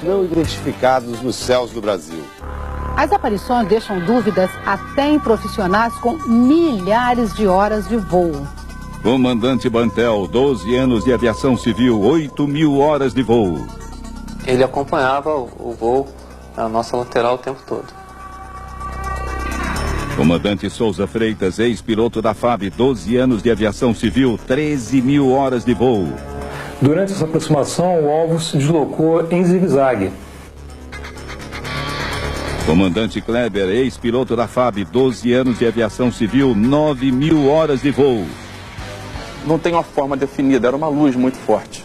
não identificados nos céus do Brasil. As aparições deixam dúvidas até em profissionais com milhares de horas de voo. Comandante Bantel, 12 anos de aviação civil, 8.000 horas de voo. Ele acompanhava o voo na nossa lateral o tempo todo. Comandante Souza Freitas, ex-piloto da FAB, 12 anos de aviação civil, 13.000 horas de voo. Durante essa aproximação, o alvo se deslocou em zigue-zague. Comandante Kleber, ex-piloto da FAB, 12 anos de aviação civil, 9.000 horas de voo. Não tem uma forma definida, era uma luz muito forte.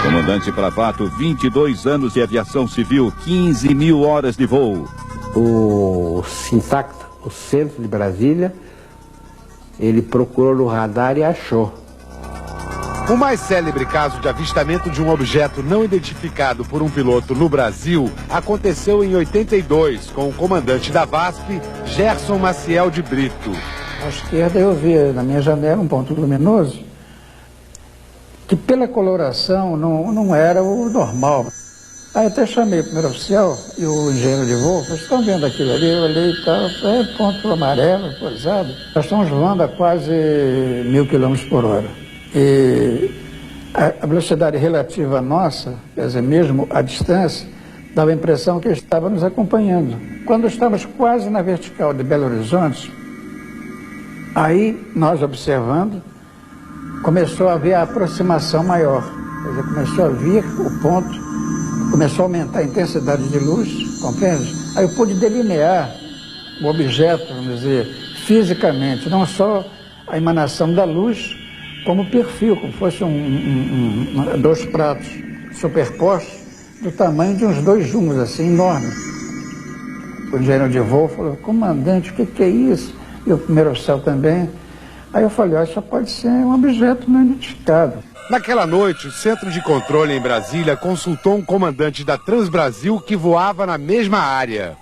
Comandante Pravato, 22 anos de aviação civil, 15.000 horas de voo. O Sintacta, o centro de Brasília, ele procurou no radar e achou. O mais célebre caso de avistamento de um objeto não identificado por um piloto no Brasil aconteceu em 82 com o comandante da VASP, Gerson Maciel de Brito. À esquerda eu vi na minha janela um ponto luminoso que pela coloração não era o normal. Aí até chamei o primeiro oficial e o engenheiro de voo, vocês estão vendo aquilo ali? Eu olhei e tal, é ponto amarelo, coisado. Nós estamos voando a quase 1.000 km por hora. E a velocidade relativa nossa, quer dizer, mesmo a distância, dava a impressão que ele estava nos acompanhando. Quando estávamos quase na vertical de Belo Horizonte, aí nós observando, começou a haver a aproximação maior. Quer dizer, começou a vir o ponto, começou a aumentar a intensidade de luz, compreende? Aí eu pude delinear o objeto, vamos dizer, fisicamente, não só a emanação da luz, como perfil, como fosse dois pratos superpostos do tamanho de uns 2 jumos, assim, enormes. O engenheiro de voo falou, comandante, o que é isso? E o primeiro oficial também. Aí eu falei, ó, isso pode ser um objeto não identificado. Naquela noite, o Centro de Controle em Brasília consultou um comandante da Transbrasil que voava na mesma área.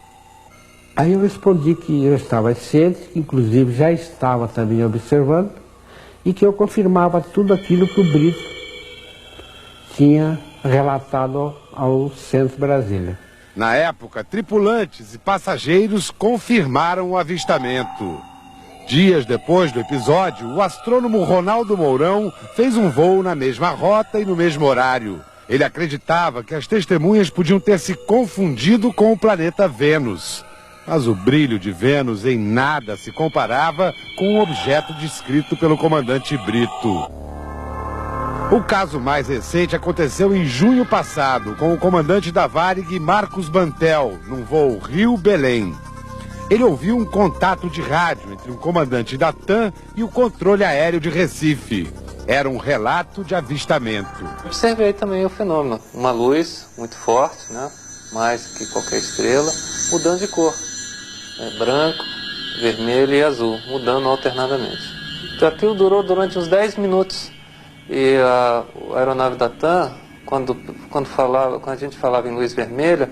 Aí eu respondi que eu estava ciente, que inclusive já estava também observando, e que eu confirmava tudo aquilo que o Brito tinha relatado ao Centro Brasília. Na época, tripulantes e passageiros confirmaram o avistamento. Dias depois do episódio, o astrônomo Ronaldo Mourão fez um voo na mesma rota e no mesmo horário. Ele acreditava que as testemunhas podiam ter se confundido com o planeta Vênus. Mas o brilho de Vênus em nada se comparava com o objeto descrito pelo comandante Brito. O caso mais recente aconteceu em junho passado, com o comandante da Varig, Marcos Bantel, num voo Rio-Belém. Ele ouviu um contato de rádio entre um comandante da TAM e o controle aéreo de Recife. Era um relato de avistamento. Observei também o fenômeno, uma luz muito forte, né? Mais que qualquer estrela, mudando de cor. Branco, vermelho e azul, mudando alternadamente. Então aquilo durou durante uns 10 minutos. E a aeronave da TAM, quando a gente falava em luz vermelha,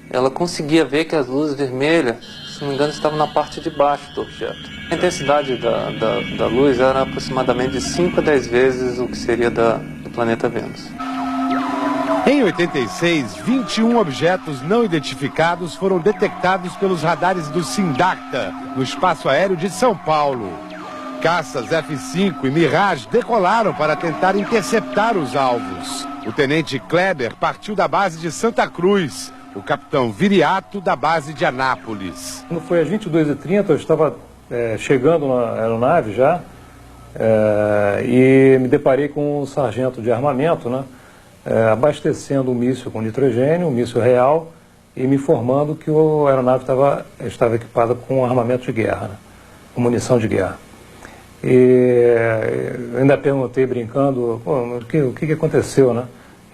ela conseguia ver que as luzes vermelhas, se não me engano, estavam na parte de baixo do objeto. A intensidade da luz era aproximadamente de 5 a 10 vezes o que seria do planeta Vênus. Em 86, 21 objetos não identificados foram detectados pelos radares do Sindacta, no espaço aéreo de São Paulo. Caças F-5 e Mirage decolaram para tentar interceptar os alvos. O tenente Kleber partiu da base de Santa Cruz, o capitão Viriato da base de Anápolis. Quando foi às 22h30, eu estava chegando na aeronave já, e me deparei com um sargento de armamento, né? Abastecendo um míssil com nitrogênio, um míssil real, e me informando que a aeronave estava equipada com armamento de guerra, né? Com munição de guerra. E eu ainda perguntei brincando, o que aconteceu, né?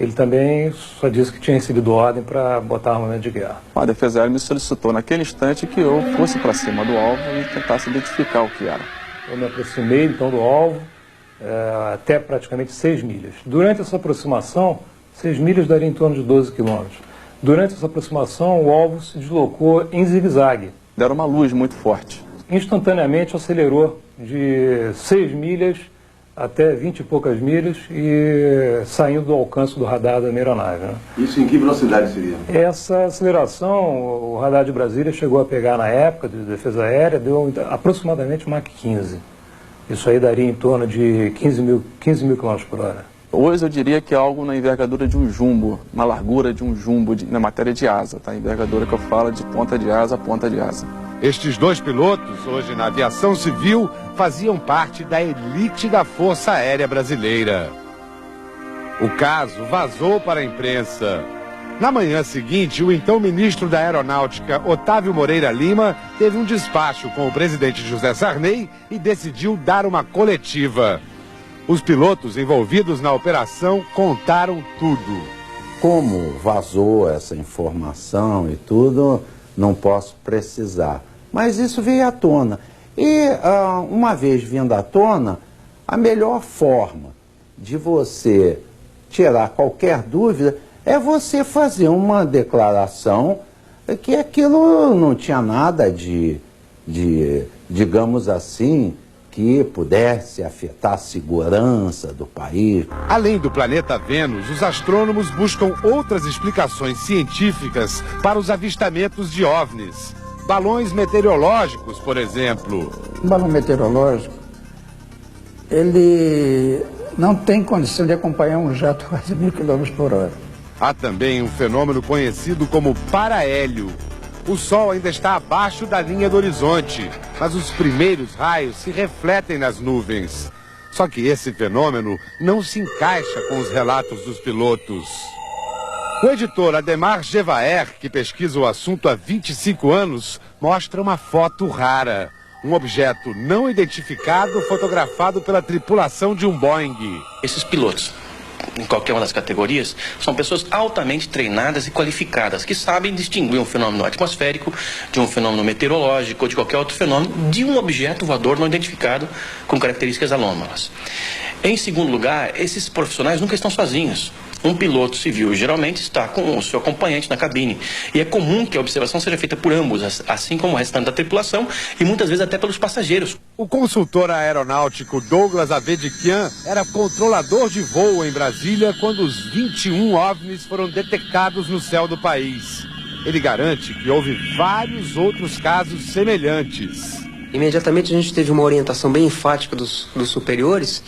Ele também só disse que tinha recebido ordem para botar armamento de guerra. A Defesa Aérea me solicitou naquele instante que eu fosse para cima do alvo e tentasse identificar o que era. Eu me aproximei então do alvo, até praticamente 6 milhas. Durante essa aproximação, 6 milhas daria em torno de 12 quilômetros. Durante essa aproximação, o alvo se deslocou em zigue-zague. Era uma luz muito forte. Instantaneamente acelerou de 6 milhas até 20 e poucas milhas e saindo do alcance do radar da minha aeronave, né? Isso em que velocidade seria? Essa aceleração, o radar de Brasília chegou a pegar na época de defesa aérea, deu aproximadamente Mach 15. Isso aí daria em torno de 15 mil km por hora. Hoje eu diria que é algo na envergadura de um jumbo, na largura de um jumbo, na matéria de asa, tá? A envergadura que eu falo de ponta de asa a ponta de asa. Estes dois pilotos, hoje na aviação civil, faziam parte da elite da Força Aérea Brasileira. O caso vazou para a imprensa. Na manhã seguinte, o então ministro da Aeronáutica, Otávio Moreira Lima, teve um despacho com o presidente José Sarney e decidiu dar uma coletiva. Os pilotos envolvidos na operação contaram tudo. Como vazou essa informação e tudo, não posso precisar. Mas isso veio à tona. E, uma vez vindo à tona, a melhor forma de você tirar qualquer dúvida é você fazer uma declaração que aquilo não tinha nada de digamos assim, que pudesse afetar a segurança do país. Além do planeta Vênus, os astrônomos buscam outras explicações científicas para os avistamentos de OVNIs. Balões meteorológicos, por exemplo. Um balão meteorológico, ele não tem condição de acompanhar um jato a quase 1000 km por hora. Há também um fenômeno conhecido como parahélio. O Sol ainda está abaixo da linha do horizonte, mas os primeiros raios se refletem nas nuvens. Só que esse fenômeno não se encaixa com os relatos dos pilotos. O editor Ademar Gevaer, que pesquisa o assunto há 25 anos, mostra uma foto rara. Um objeto não identificado fotografado pela tripulação de um Boeing. Esses pilotos, em qualquer uma das categorias, são pessoas altamente treinadas e qualificadas, que sabem distinguir um fenômeno atmosférico de um fenômeno meteorológico ou de qualquer outro fenômeno de um objeto voador não identificado com características anômalas. Em segundo lugar, esses profissionais nunca estão sozinhos. Um piloto civil geralmente está com o seu acompanhante na cabine. E é comum que a observação seja feita por ambos, assim como o restante da tripulação e muitas vezes até pelos passageiros. O consultor aeronáutico Douglas Avedikian era controlador de voo em Brasília quando os 21 OVNIs foram detectados no céu do país. Ele garante que houve vários outros casos semelhantes. Imediatamente a gente teve uma orientação bem enfática dos superiores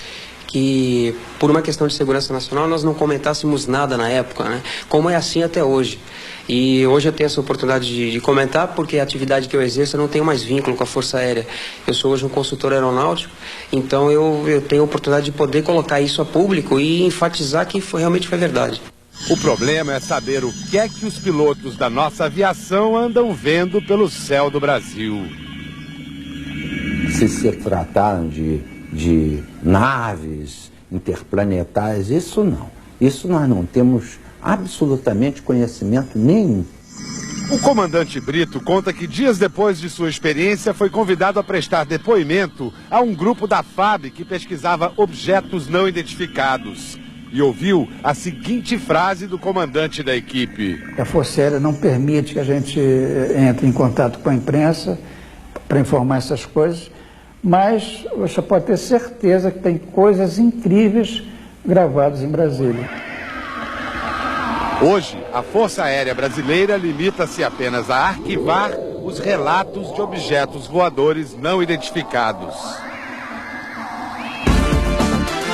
que, por uma questão de segurança nacional, nós não comentássemos nada na época, né? Como é assim até hoje. E hoje eu tenho essa oportunidade de comentar, porque a atividade que eu exerço eu não tenho mais vínculo com a Força Aérea. Eu sou hoje um consultor aeronáutico, então eu tenho a oportunidade de poder colocar isso a público e enfatizar que realmente foi verdade. O problema é saber o que é que os pilotos da nossa aviação andam vendo pelo céu do Brasil. Se trataram de naves interplanetárias, isso não. Isso nós não temos absolutamente conhecimento nenhum. O comandante Brito conta que dias depois de sua experiência foi convidado a prestar depoimento a um grupo da FAB que pesquisava objetos não identificados. E ouviu a seguinte frase do comandante da equipe. A Força Aérea não permite que a gente entre em contato com a imprensa para informar essas coisas, mas você pode ter certeza que tem coisas incríveis gravadas em Brasília. Hoje, a Força Aérea Brasileira limita-se apenas a arquivar os relatos de objetos voadores não identificados.